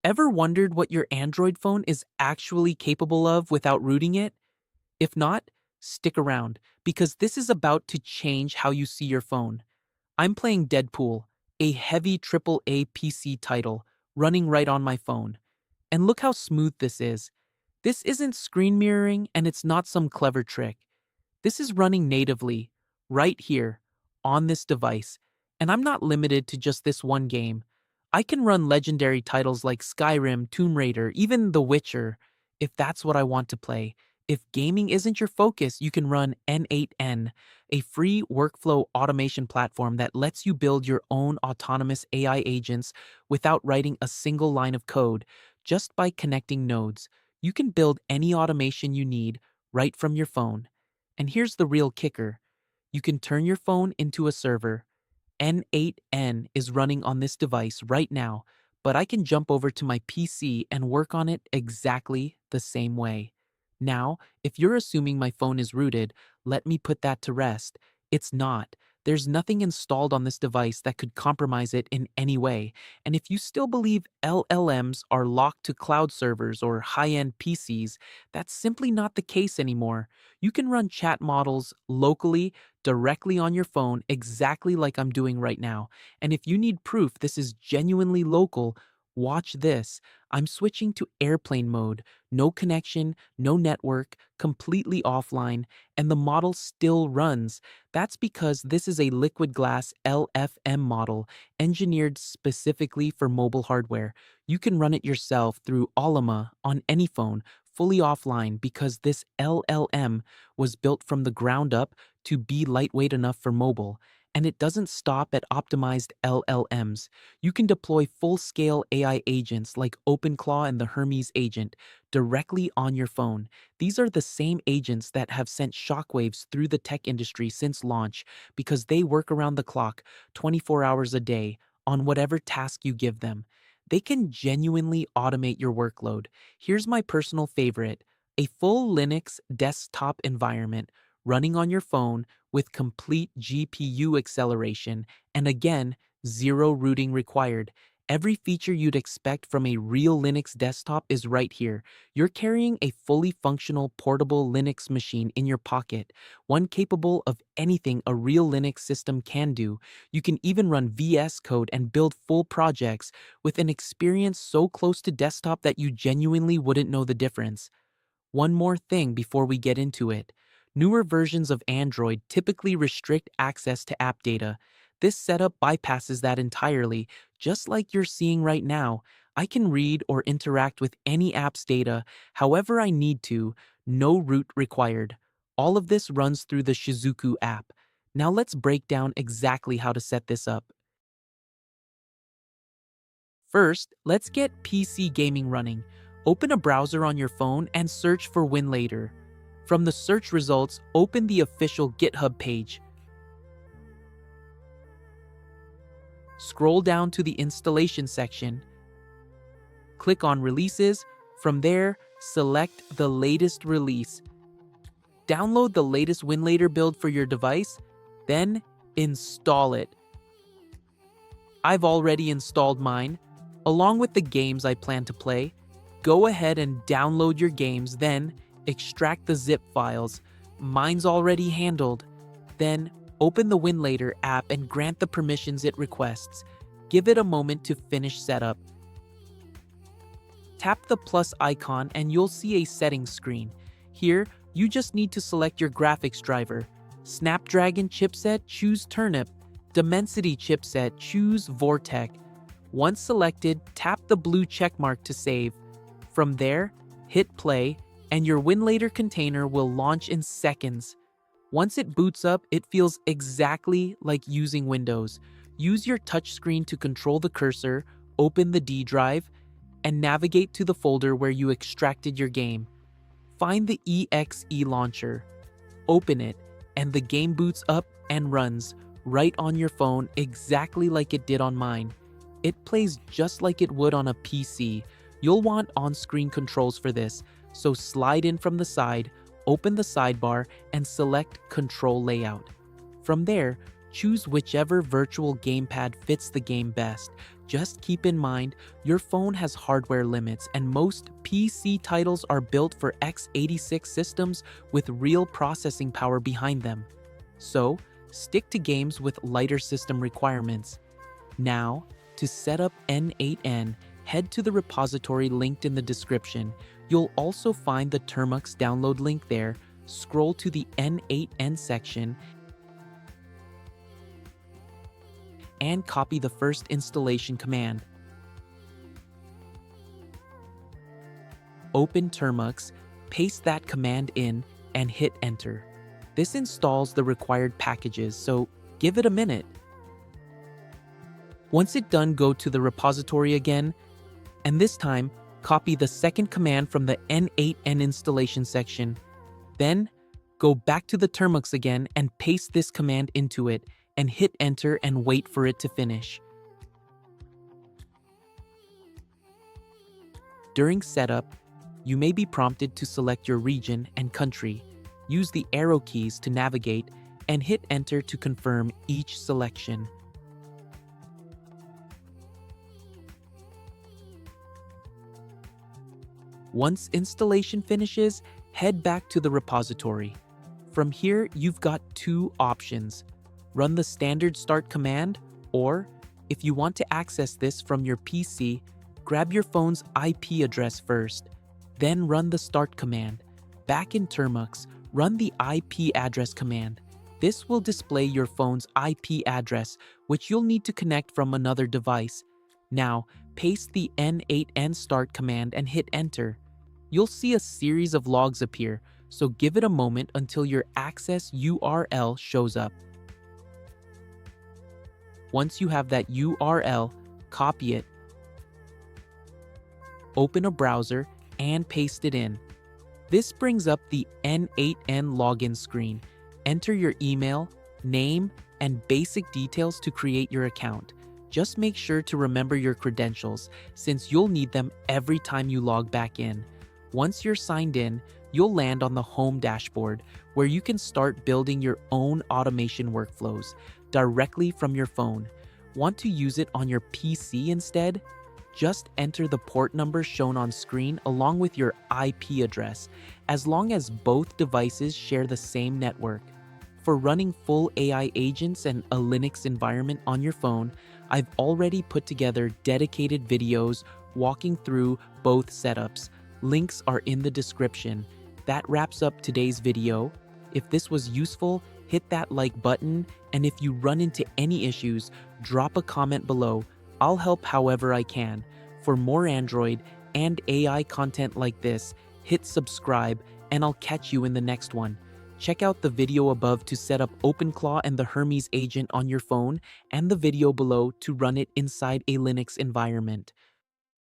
Ever wondered what your Android phone is actually capable of without rooting it? If not, stick around, because this is about to change how you see your phone. I'm playing Deadpool, a heavy AAA PC title, running right on my phone. And look how smooth this is. This isn't screen mirroring, and it's not some clever trick. This is running natively, right here, on this device. And I'm not limited to just this one game. I can run legendary titles like Skyrim, Tomb Raider, even The Witcher, if that's what I want to play. If gaming isn't your focus, you can run N8N, a free workflow automation platform that lets you build your own autonomous AI agents without writing a single line of code, just by connecting nodes. You can build any automation you need right from your phone. And here's the real kicker. You can turn your phone into a server. N8N is running on this device right now, but I can jump over to my PC and work on it exactly the same way. Now, if you're assuming my phone is rooted, let me put that to rest. It's not. There's nothing installed on this device that could compromise it in any way. And if you still believe LLMs are locked to cloud servers or high-end PCs, that's simply not the case anymore. You can run chat models locally, directly on your phone, exactly like I'm doing right now. And if you need proof this is genuinely local, watch this. I'm switching to airplane mode. No connection, no network, completely offline, and the model still runs. That's because this is a liquid glass LFM model engineered specifically for mobile hardware. You can run it yourself through Ollama on any phone, fully offline, because this LLM was built from the ground up to be lightweight enough for mobile. And it doesn't stop at optimized LLMs. You can deploy full-scale AI agents like OpenClaw and the Hermes agent directly on your phone. These are the same agents that have sent shockwaves through the tech industry since launch because they work around the clock, 24 hours a day, on whatever task you give them. They can genuinely automate your workload. Here's my personal favorite: a full Linux desktop environment running on your phone with complete GPU acceleration, and again, zero rooting required. Every feature you'd expect from a real Linux desktop is right here. You're carrying a fully functional portable Linux machine in your pocket, one capable of anything a real Linux system can do. You can even run VS Code and build full projects with an experience so close to desktop that you genuinely wouldn't know the difference. One more thing before we get into it. Newer versions of Android typically restrict access to app data. This setup bypasses that entirely. Just like you're seeing right now, I can read or interact with any app's data however I need to, no root required. All of this runs through the Shizuku app. Now let's break down exactly how to set this up. First, let's get PC gaming running. Open a browser on your phone and search for Winlator. From the search results, open the official GitHub page. Scroll down to the installation section. Click on Releases. From there, select the latest release. Download the latest Winlator build for your device, then install it. I've already installed mine. Along with the games I plan to play, go ahead and download your games, then extract the zip files. Mine's already handled. Then open the Winlator app and grant the permissions it requests. Give it a moment to finish setup. Tap the plus icon and you'll see a settings screen. Here, you just need to select your graphics driver. Snapdragon chipset, choose Turnip. Dimensity chipset, choose Vortek. Once selected, tap the blue checkmark to save. From there, hit play, and your Winlator container will launch in seconds. Once it boots up, it feels exactly like using Windows. Use your touchscreen to control the cursor, open the D drive, and navigate to the folder where you extracted your game. Find the EXE launcher, open it, and the game boots up and runs right on your phone exactly like it did on mine. It plays just like it would on a PC. You'll want on-screen controls for this, so slide in from the side, open the sidebar, and select Control Layout. From there, choose whichever virtual gamepad fits the game best. Just keep in mind, your phone has hardware limits and most PC titles are built for x86 systems with real processing power behind them. So, stick to games with lighter system requirements. Now, to set up N8N, head to the repository linked in the description. You'll also find the Termux download link there. Scroll to the N8N section and copy the first installation command. Open Termux, paste that command in, and hit enter. This installs the required packages, so give it a minute. Once it's done, go to the repository again, and this time, copy the second command from the N8N installation section. Then, go back to the Termux again and paste this command into it, and hit enter and wait for it to finish. During setup, you may be prompted to select your region and country. Use the arrow keys to navigate and hit enter to confirm each selection. Once installation finishes, head back to the repository. From here, you've got two options. Run the standard start command, or, if you want to access this from your PC, grab your phone's IP address first, then run the start command. Back in Termux, run the IP address command. This will display your phone's IP address, which you'll need to connect from another device. Now, paste the N8N start command and hit enter. You'll see a series of logs appear, so give it a moment until your access URL shows up. Once you have that URL, copy it, open a browser, and paste it in. This brings up the N8N login screen. Enter your email, name, and basic details to create your account. Just make sure to remember your credentials, since you'll need them every time you log back in. Once you're signed in, you'll land on the home dashboard, where you can start building your own automation workflows directly from your phone. Want to use it on your PC instead? Just enter the port number shown on screen along with your IP address, as long as both devices share the same network. For running full AI agents and a Linux environment on your phone, I've already put together dedicated videos walking through both setups. Links are in the description. That wraps up today's video. If this was useful, hit that like button, and if you run into any issues, drop a comment below. I'll help however I can. For more Android and AI content like this, hit subscribe, and I'll catch you in the next one. Check out the video above to set up OpenClaw and the Hermes agent on your phone, and the video below to run it inside a Linux environment.